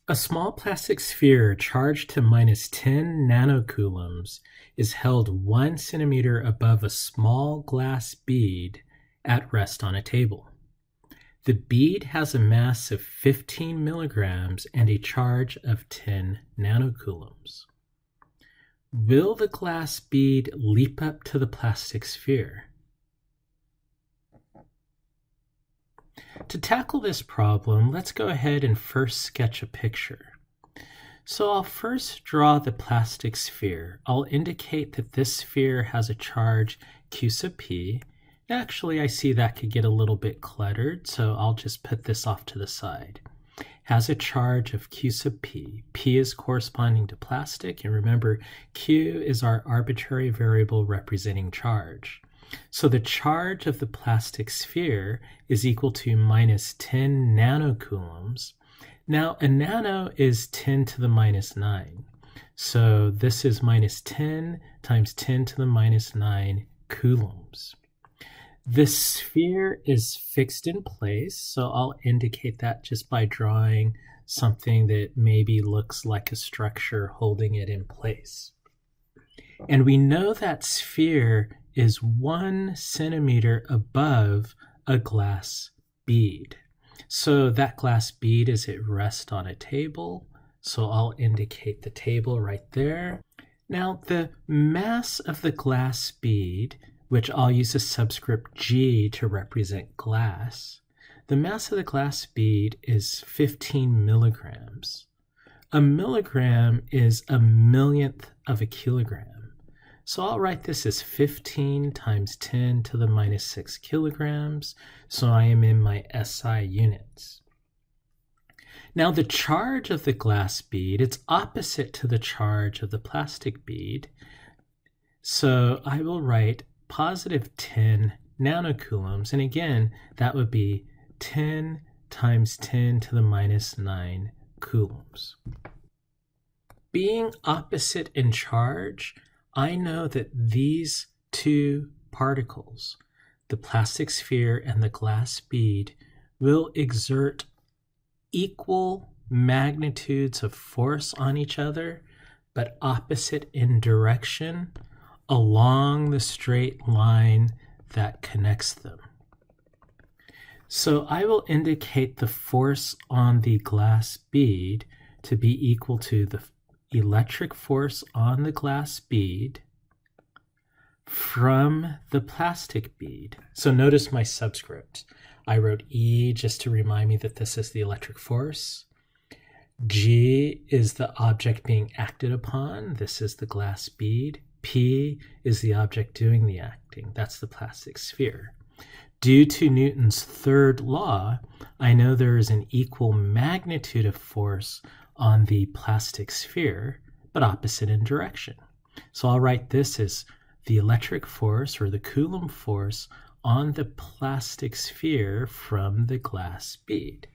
A small plastic sphere charged to minus 10 nanocoulombs is held 1 centimeter above a small glass bead at rest on a table. The bead has a mass of 15 milligrams and a charge of 10 nanocoulombs. Will the glass bead leap up to the plastic sphere? To tackle this problem, let's go ahead and first sketch a picture. So I'll first draw the plastic sphere. I'll indicate that this sphere has a charge Q sub P. Actually, I see that could get a little bit cluttered, so I'll just put this off to the side. Has a charge of Q sub P. P is corresponding to plastic, and remember, Q is our arbitrary variable representing charge. So the charge of the plastic sphere is equal to minus 10 nanocoulombs. Now, a nano is 10 to the minus 9. So this is minus 10 times 10 to the minus 9 coulombs. This sphere is fixed in place, so I'll indicate that just by drawing something that maybe looks like a structure holding it in place. And we know that sphere is 1 centimeter above a glass bead. So that glass bead is at rest on a table, so I'll indicate the table right there. Now the mass of the glass bead, which I'll use a subscript G to represent glass, the mass of the glass bead is 15 milligrams. A milligram is a millionth of a kilogram. So I'll write this as 15 times 10 to the minus 6 kilograms, so I am in my SI units. Now the charge of the glass bead, it's opposite to the charge of the plastic bead, so I will write positive 10 nanocoulombs, and again, that would be 10 times 10 to the minus 9 coulombs. Being opposite in charge, I know that these two particles, the plastic sphere and the glass bead, will exert equal magnitudes of force on each other, but opposite in direction along the straight line that connects them. So I will indicate the force on the glass bead to be equal to the electric force on the glass bead from the plastic bead. So notice my subscript. I wrote E just to remind me that this is the electric force. G is the object being acted upon. This is the glass bead. P is the object doing the acting. That's the plastic sphere. Due to Newton's third law, I know there is an equal magnitude of force on the plastic sphere, but opposite in direction. So I'll write this as the electric force, or the Coulomb force, on the plastic sphere from the glass bead.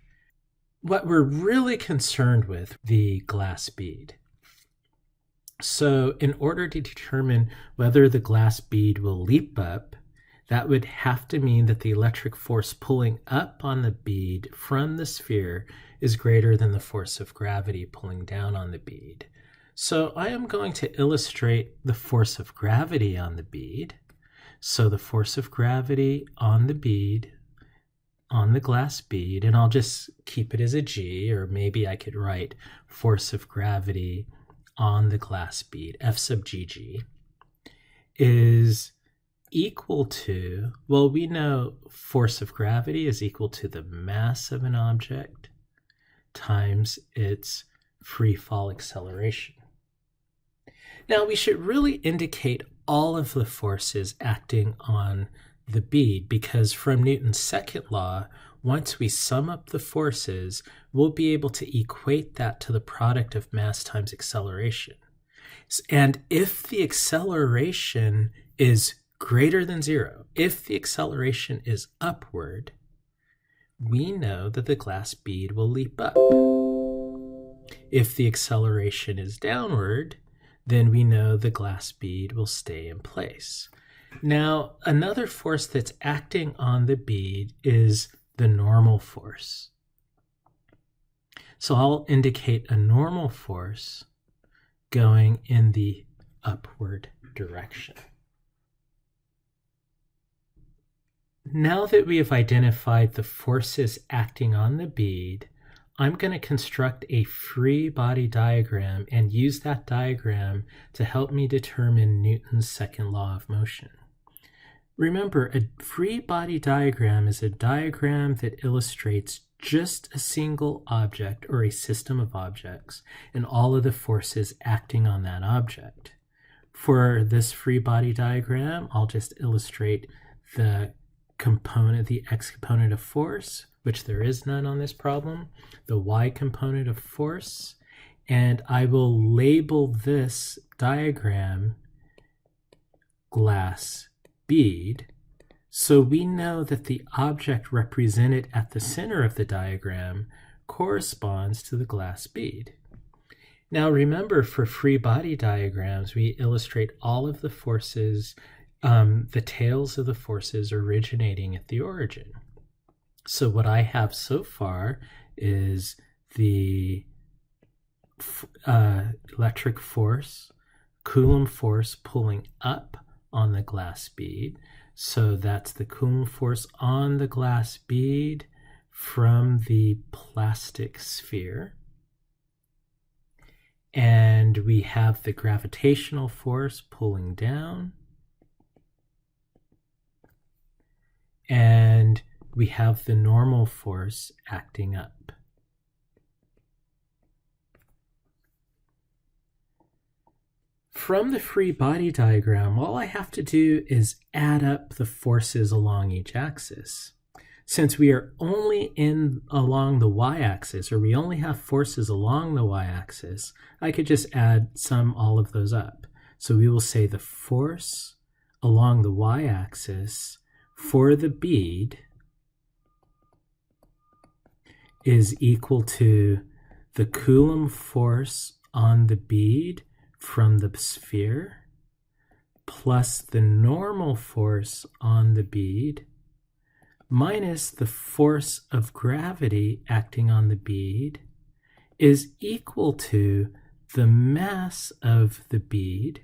What we're really concerned with, the glass bead. So in order to determine whether the glass bead will leap up, that would have to mean that the electric force pulling up on the bead from the sphere is greater than the force of gravity pulling down on the bead. So I am going to illustrate the force of gravity on the bead. So the force of gravity on the bead, on the glass bead, and I'll just keep it as a G, or maybe I could write force of gravity on the glass bead, F sub GG, is equal to, well, we know force of gravity is equal to the mass of an object times its free fall acceleration. Now we should really indicate all of the forces acting on the bead, because from Newton's second law, once we sum up the forces, we'll be able to equate that to the product of mass times acceleration. And if the acceleration is greater than 0, if the acceleration is upward, we know that the glass bead will leap up. If the acceleration is downward, then we know the glass bead will stay in place. Now, another force that's acting on the bead is the normal force. So I'll indicate a normal force going in the upward direction. Now that we have identified the forces acting on the bead, I'm going to construct a free body diagram and use that diagram to help me determine Newton's second law of motion. Remember, a free body diagram is a diagram that illustrates just a single object or a system of objects and all of the forces acting on that object. For this free body diagram, I'll just illustrate the component, the x component of force, which there is none on this problem, the y component of force, and I will label this diagram glass bead, so we know that the object represented at the center of the diagram corresponds to the glass bead. Now remember, for free body diagrams, we illustrate all of the forces, the tails of the forces originating at the origin. So what I have so far is the electric force, Coulomb force pulling up on the glass bead. So that's the Coulomb force on the glass bead from the plastic sphere. And we have the gravitational force pulling down. And we have the normal force acting up. From the free body diagram, all I have to do is add up the forces along each axis. Since we are only along the y-axis, or we only have forces along the y-axis, I could just sum all of those up. So we will say the force along the y-axis for the bead is equal to the Coulomb force on the bead from the sphere plus the normal force on the bead minus the force of gravity acting on the bead is equal to the mass of the bead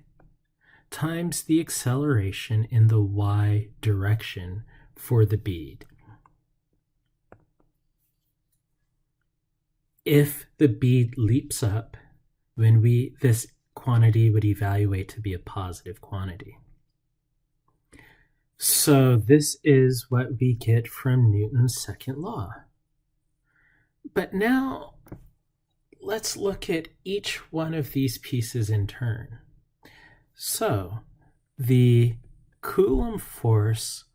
times the acceleration in the y direction for the bead. If the bead leaps up, then this quantity would evaluate to be a positive quantity. So this is what we get from Newton's second law. But now let's look at each one of these pieces in turn. So the Coulomb force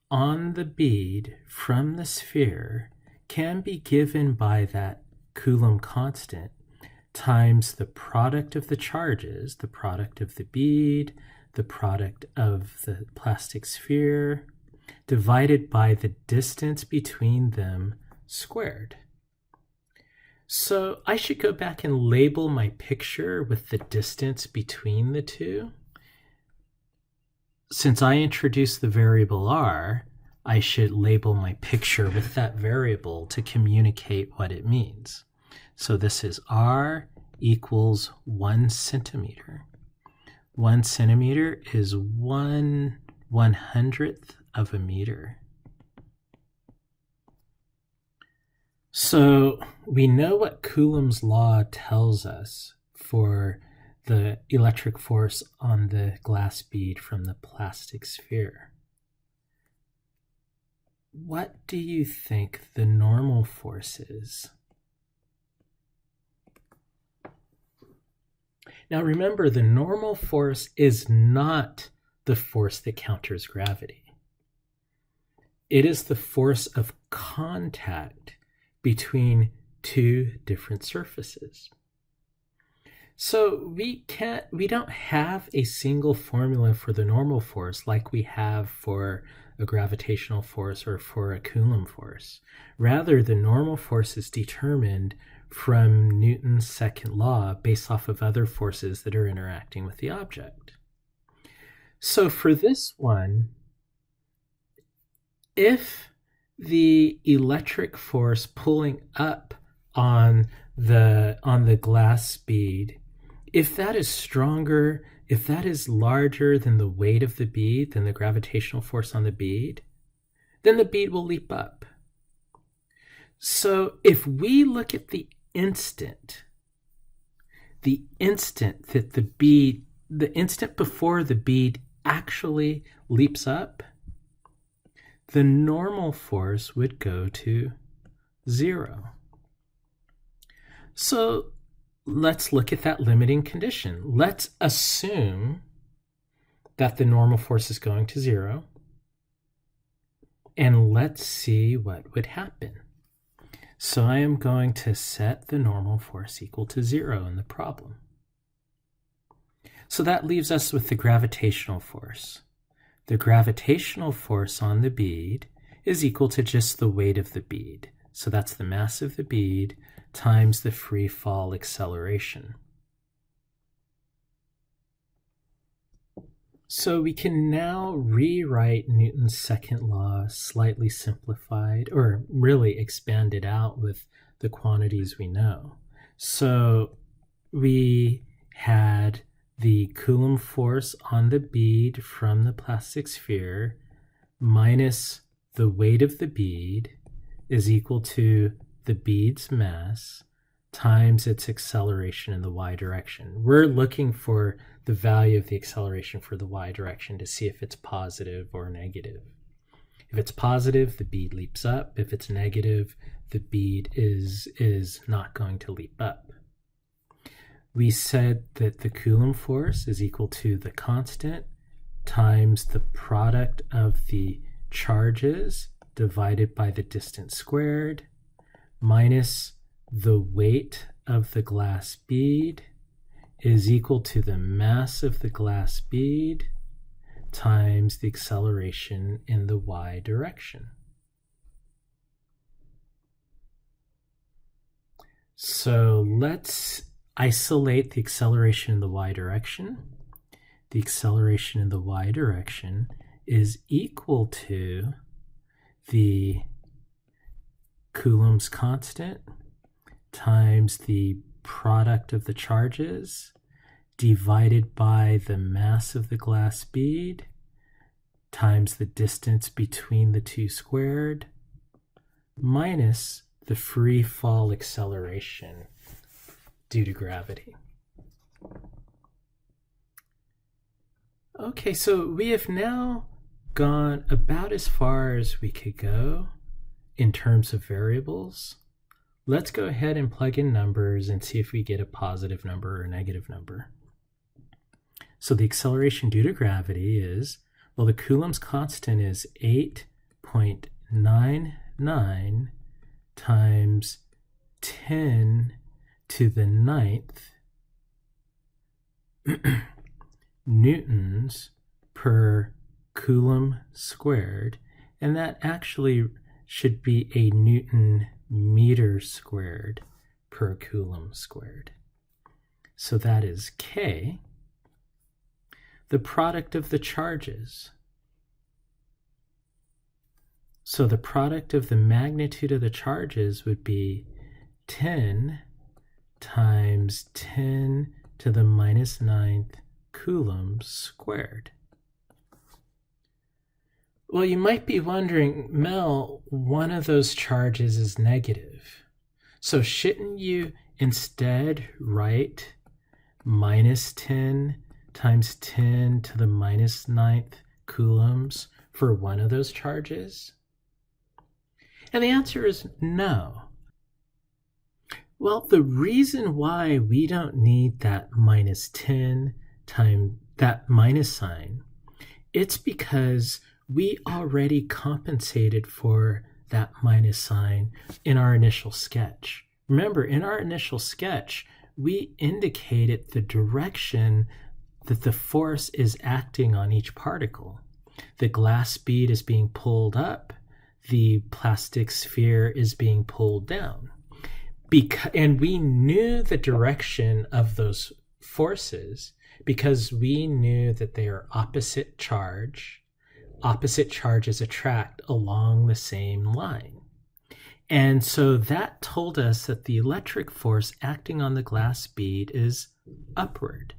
on the bead from the sphere can be given by that Coulomb constant times the product of the charges, the product of the bead, the product of the plastic sphere, divided by the distance between them squared. So I should go back and label my picture with the distance between the two. Since I introduced the variable r, I should label my picture with that variable to communicate what it means. So this is r equals 1 centimeter. 1 centimeter is 1/100th of a meter. So we know what Coulomb's law tells us for the electric force on the glass bead from the plastic sphere. What do you think the normal force is? Now remember, the normal force is not the force that counters gravity. It is the force of contact between two different surfaces. So we don't have a single formula for the normal force like we have for a gravitational force or for a Coulomb force. Rather, the normal force is determined from Newton's second law based off of other forces that are interacting with the object. So for this one, if the electric force pulling up on the glass bead, if that is stronger, if that is larger than the weight of the bead, than the gravitational force on the bead, then the bead will leap up. So if we look at the instant that the instant before the bead actually leaps up, the normal force would go to 0. So let's look at that limiting condition. Let's assume that the normal force is going to 0, and let's see what would happen. So I am going to set the normal force equal to 0 in the problem. So that leaves us with the gravitational force. The gravitational force on the bead is equal to just the weight of the bead. So that's the mass of the bead times the free fall acceleration. So we can now rewrite Newton's second law slightly simplified, or really expanded out with the quantities we know. So we had the Coulomb force on the bead from the plastic sphere minus the weight of the bead is equal to the bead's mass times its acceleration in the y direction. We're looking for the value of the acceleration for the y direction to see if it's positive or negative. If it's positive, the bead leaps up. If it's negative, the bead is not going to leap up. We said that the Coulomb force is equal to the constant times the product of the charges divided by the distance squared minus the weight of the glass bead is equal to the mass of the glass bead times the acceleration in the y direction. So let's isolate the acceleration in the y direction. The acceleration in the y direction is equal to the Coulomb's constant times the product of the charges divided by the mass of the glass bead times the distance between the two squared minus the free fall acceleration due to gravity. Okay, so we have now gone about as far as we could go in terms of variables. Let's go ahead and plug in numbers and see if we get a positive number or a negative number. So the acceleration due to gravity is, well, the Coulomb's constant is 8.99 times 10 to the 9th newtons per Coulomb squared, and that actually should be a Newton meter squared per Coulomb squared. So that is K. The product of the charges. So the product of the magnitude of the charges would be 10 times 10 to the minus 9th Coulomb squared. Well, you might be wondering, Mel, one of those charges is negative. So shouldn't you instead write minus 10 times 10 to the minus 9th coulombs for one of those charges? And the answer is no. Well, the reason why we don't need that minus 10 times that minus sign, it's because we already compensated for that minus sign in our initial sketch. Remember, in our initial sketch, we indicated the direction that the force is acting on each particle. The glass bead is being pulled up, the plastic sphere is being pulled down. And we knew the direction of those forces because we knew that they are opposite charge. Opposite charges attract along the same line. And so that told us that the electric force acting on the glass bead is upward.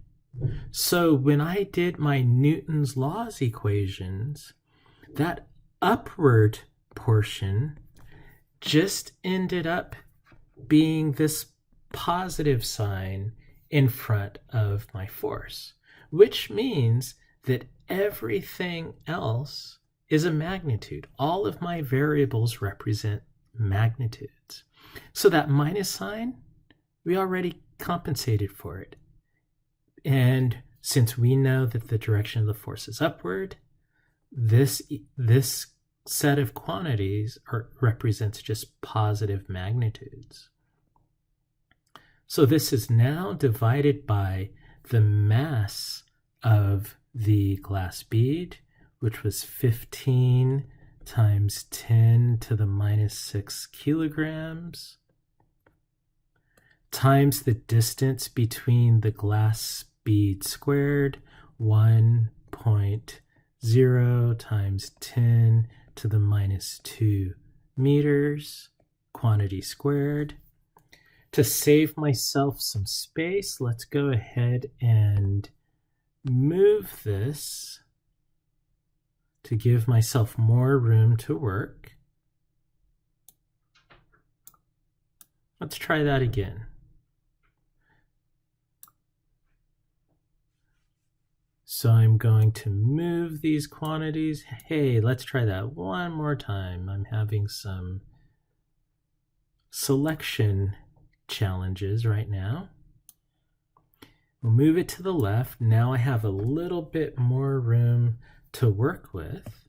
So when I did my Newton's laws equations, that upward portion just ended up being this positive sign in front of my force, which means that everything else is a magnitude. All of my variables represent magnitudes. So that minus sign, we already compensated for it. And since we know that the direction of the force is upward, this set of quantities represents just positive magnitudes. So this is now divided by the mass of the glass bead, which was 15 times 10 to the minus 6 kilograms, times the distance between the glass bead squared, 1.0 times 10 to the minus 2 meters, quantity squared. To save myself some space, let's go ahead and move this to give myself more room to work. Let's try that again. So I'm going to move these quantities. Hey, let's try that one more time. I'm having some selection challenges right now. We'll move it to the left. Now I have a little bit more room to work with.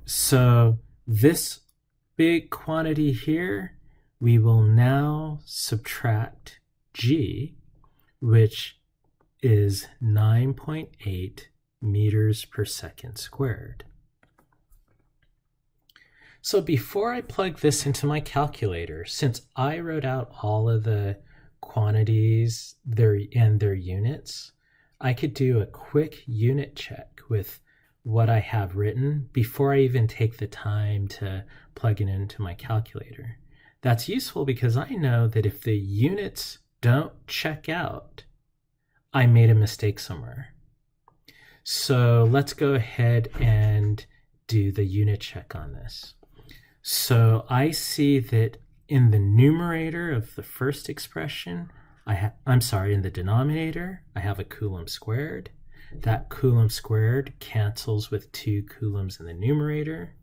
So this big quantity here, we will now subtract G, which is 9.8 meters per second squared. So before I plug this into my calculator, since I wrote out all of the quantities and their units, I could do a quick unit check with what I have written before I even take the time to plug it into my calculator. That's useful because I know that if the units don't check out, I made a mistake somewhere. So let's go ahead and do the unit check on this. So I see that in the numerator of the first expression, in the denominator, I have a Coulomb squared. That Coulomb squared cancels with 2 coulombs in the numerator.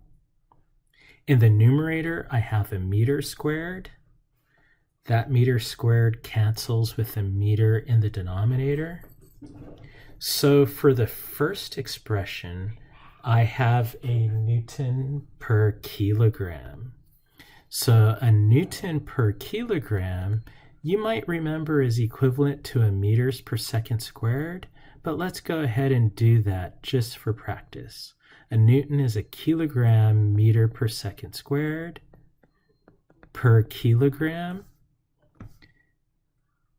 In the numerator, I have a meter squared. That meter squared cancels with a meter in the denominator. So for the first expression, I have a Newton per kilogram. So a Newton per kilogram, you might remember, is equivalent to a meters per second squared, but let's go ahead and do that just for practice. A Newton is a kilogram meter per second squared per kilogram.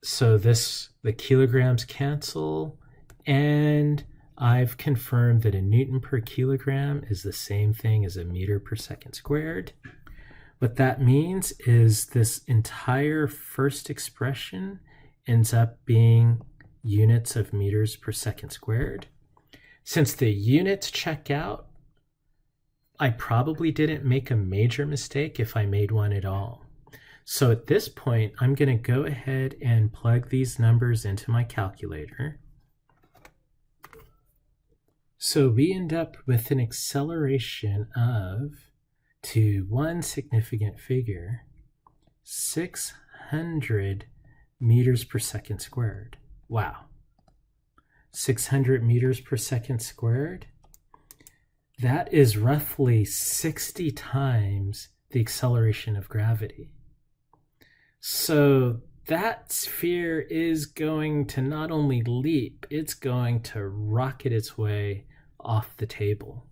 So the kilograms cancel, and I've confirmed that a Newton per kilogram is the same thing as a meter per second squared. What that means is this entire first expression ends up being units of meters per second squared. Since the units check out, I probably didn't make a major mistake if I made one at all. So at this point, I'm going to go ahead and plug these numbers into my calculator. So we end up with an acceleration of, to one significant figure, 600 meters per second squared. Wow. 600 meters per second squared? That is roughly 60 times the acceleration of gravity. So that sphere is going to not only leap, it's going to rocket its way off the table.